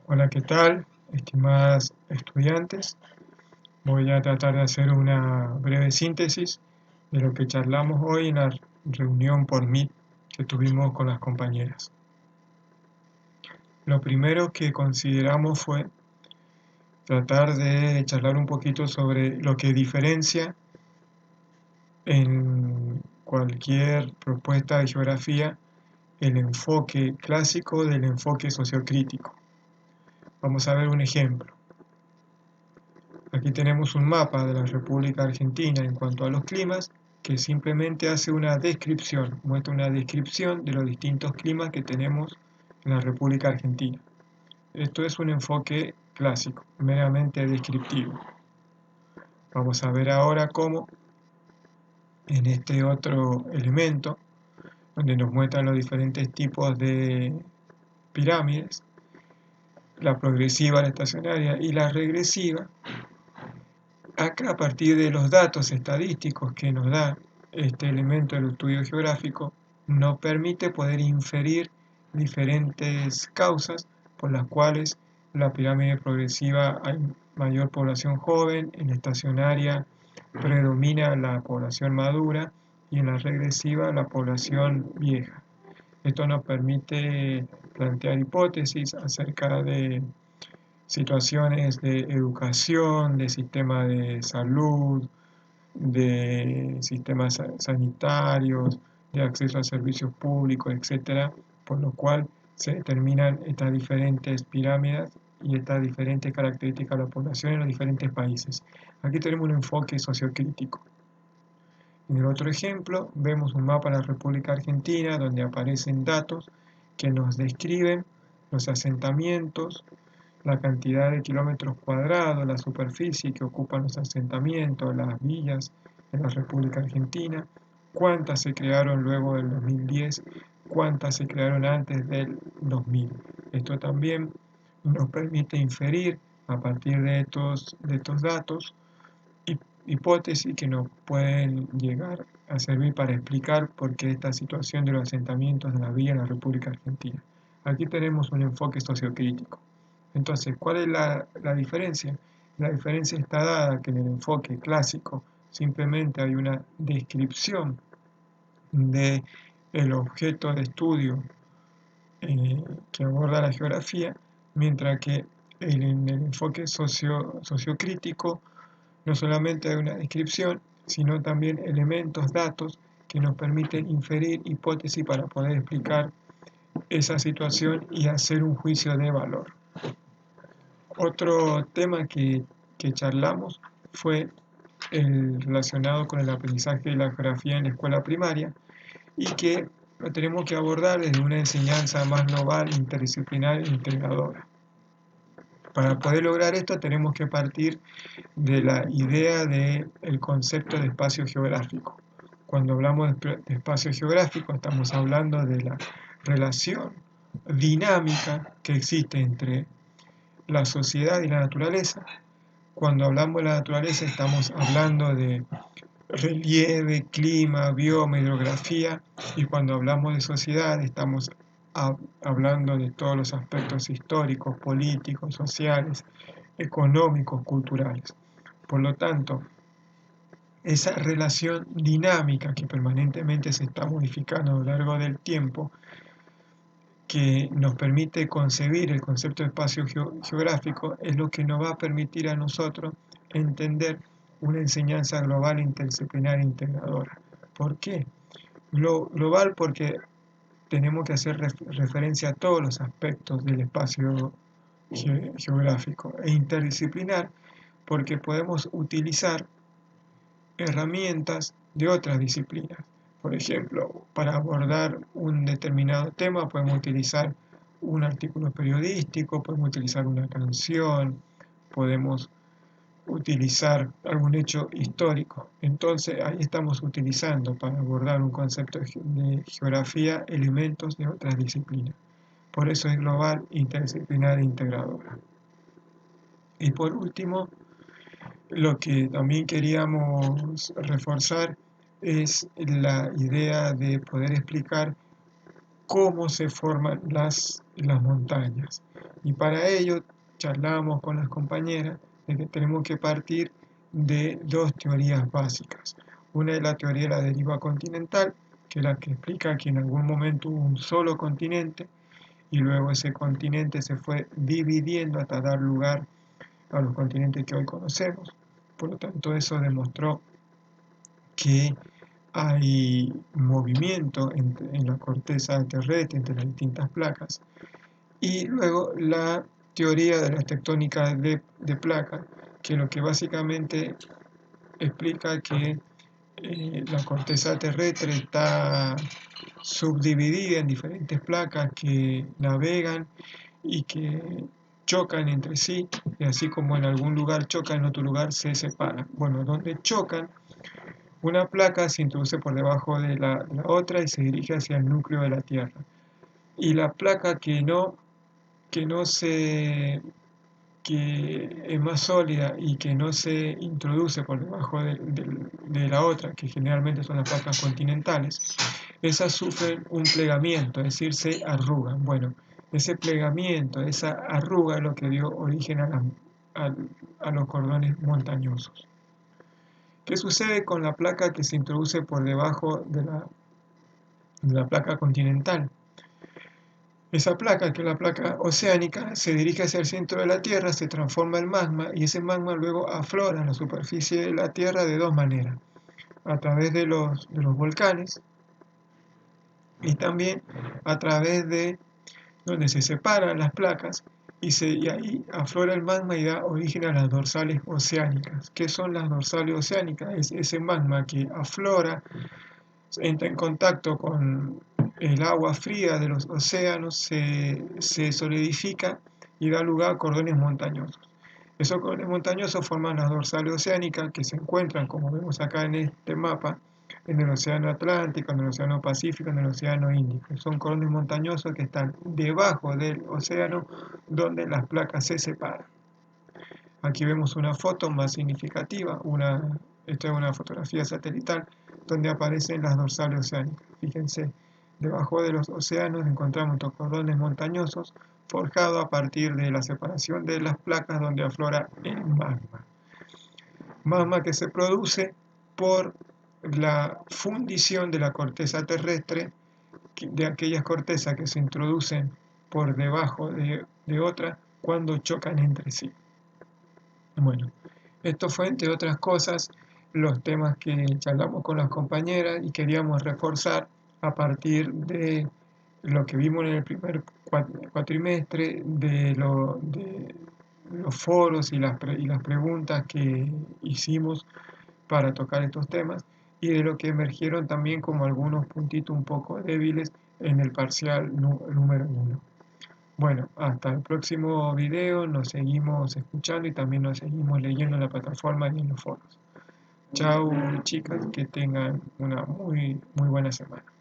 Hola, ¿qué tal? Estimadas estudiantes, voy a tratar de hacer una breve síntesis de lo que charlamos hoy en la reunión por Meet que tuvimos con las compañeras. Lo primero que consideramos fue tratar de charlar un poquito sobre lo que diferencia en cualquier propuesta de geografía el enfoque clásico del enfoque sociocrítico. Vamos a ver un ejemplo. Aquí tenemos un mapa de la República Argentina en cuanto a los climas que simplemente hace una descripción, muestra una descripción de los distintos climas que tenemos en la República Argentina. Esto es un enfoque clásico, meramente descriptivo. Vamos a ver ahora cómo en este otro elemento, donde nos muestran los diferentes tipos de pirámides, la progresiva, la estacionaria y la regresiva. Acá, a partir de los datos estadísticos que nos da este elemento del estudio geográfico, nos permite poder inferir diferentes causas por las cuales en la pirámide progresiva hay mayor población joven, en la estacionaria predomina la población madura y en la regresiva la población vieja. Esto nos permite plantear hipótesis acerca de situaciones de educación, de sistema de salud, de sistemas sanitarios, de acceso a servicios públicos, etcétera, por lo cual se determinan estas diferentes pirámides y estas diferentes características de la población en los diferentes países. Aquí tenemos un enfoque sociocrítico. En el otro ejemplo vemos un mapa de la República Argentina donde aparecen datos que nos describen los asentamientos, la cantidad de kilómetros cuadrados, la superficie que ocupan los asentamientos, las villas en la República Argentina, cuántas se crearon luego del 2010, cuántas se crearon antes del 2000. Esto también nos permite inferir a partir de estos datos hipótesis que nos pueden llegar a servir para explicar por qué esta situación de los asentamientos de la villa en la República Argentina. Aquí tenemos un enfoque sociocrítico. Entonces, ¿cuál es la diferencia? La diferencia está dada que en el enfoque clásico simplemente hay una descripción del objeto de estudio que aborda la geografía, mientras que en el enfoque sociocrítico no solamente hay una descripción, sino también elementos, datos que nos permiten inferir hipótesis para poder explicar esa situación y hacer un juicio de valor. Otro tema que charlamos fue el relacionado con el aprendizaje de la geografía en la escuela primaria y que lo tenemos que abordar desde una enseñanza más global, interdisciplinar e integradora. Para poder lograr esto tenemos que partir de la idea del concepto de espacio geográfico. Cuando hablamos de espacio geográfico estamos hablando de la relación dinámica que existe entre la sociedad y la naturaleza. Cuando hablamos de la naturaleza estamos hablando de relieve, clima, bioma, hidrografía, y cuando hablamos de sociedad estamos hablando de todos los aspectos históricos, políticos, sociales, económicos, culturales. Por lo tanto, esa relación dinámica que permanentemente se está modificando a lo largo del tiempo, que nos permite concebir el concepto de espacio geográfico, es lo que nos va a permitir a nosotros entender una enseñanza global, interdisciplinar e integradora. ¿Por qué? Global porque tenemos que hacer referencia a todos los aspectos del espacio geográfico, e interdisciplinar porque podemos utilizar herramientas de otras disciplinas. Por ejemplo, para abordar un determinado tema podemos utilizar un artículo periodístico, podemos utilizar una canción, podemos utilizar algún hecho histórico. Entonces ahí estamos utilizando para abordar un concepto de geografía elementos de otras disciplinas. Por eso es global, interdisciplinar e integradora. Y por último, lo que también queríamos reforzar es la idea de poder explicar cómo se forman las montañas. Y para ello charlamos con las compañeras de que tenemos que partir de dos teorías básicas. Una es la teoría de la deriva continental, que es la que explica que en algún momento hubo un solo continente y luego ese continente se fue dividiendo hasta dar lugar a los continentes que hoy conocemos. Por lo tanto, eso demostró que hay movimiento en la corteza terrestre entre las distintas placas. Y luego la teoría de las tectónicas de placas, que lo que básicamente explica que la corteza terrestre está subdividida en diferentes placas que navegan y que chocan entre sí, y así como en algún lugar chocan, en otro lugar se separan. Bueno, donde chocan, una placa se introduce por debajo de la otra y se dirige hacia el núcleo de la Tierra. Y la placa que no se, que es más sólida y que no se introduce por debajo de la otra, que generalmente son las placas continentales, esas sufren un plegamiento, es decir, se arrugan. Bueno, ese plegamiento, esa arruga es lo que dio origen a, a los cordones montañosos. ¿Qué sucede con la placa que se introduce por debajo de la placa continental? Esa placa, que es la placa oceánica, se dirige hacia el centro de la Tierra, se transforma en magma y ese magma luego aflora en la superficie de la Tierra de dos maneras, a través de los volcanes y también a través de donde se separan las placas y ahí aflora el magma y da origen a las dorsales oceánicas. ¿Qué son las dorsales oceánicas? Es ese magma que aflora, entra en contacto con el agua fría de los océanos, se solidifica y da lugar a cordones montañosos. Esos cordones montañosos forman las dorsales oceánicas que se encuentran, como vemos acá en este mapa, en el océano Atlántico, en el océano Pacífico, en el océano Índico. Son cordones montañosos que están debajo del océano donde las placas se separan. Aquí vemos una foto más significativa, esta es una fotografía satelital donde aparecen las dorsales oceánicas. Fíjense, debajo de los océanos encontramos estos cordones montañosos forjados a partir de la separación de las placas donde aflora el magma. Magma que se produce por la fundición de la corteza terrestre, de aquellas cortezas que se introducen por debajo de otra cuando chocan entre sí. Bueno, esto fue, entre otras cosas, los temas que charlamos con las compañeras y queríamos reforzar a partir de lo que vimos en el primer cuatrimestre, de los foros y las preguntas que hicimos para tocar estos temas y de lo que emergieron también como algunos puntitos un poco débiles en el parcial número 1. Bueno, hasta el próximo video, nos seguimos escuchando y también nos seguimos leyendo en la plataforma y en los foros. Chao chicas, que tengan una muy buena semana.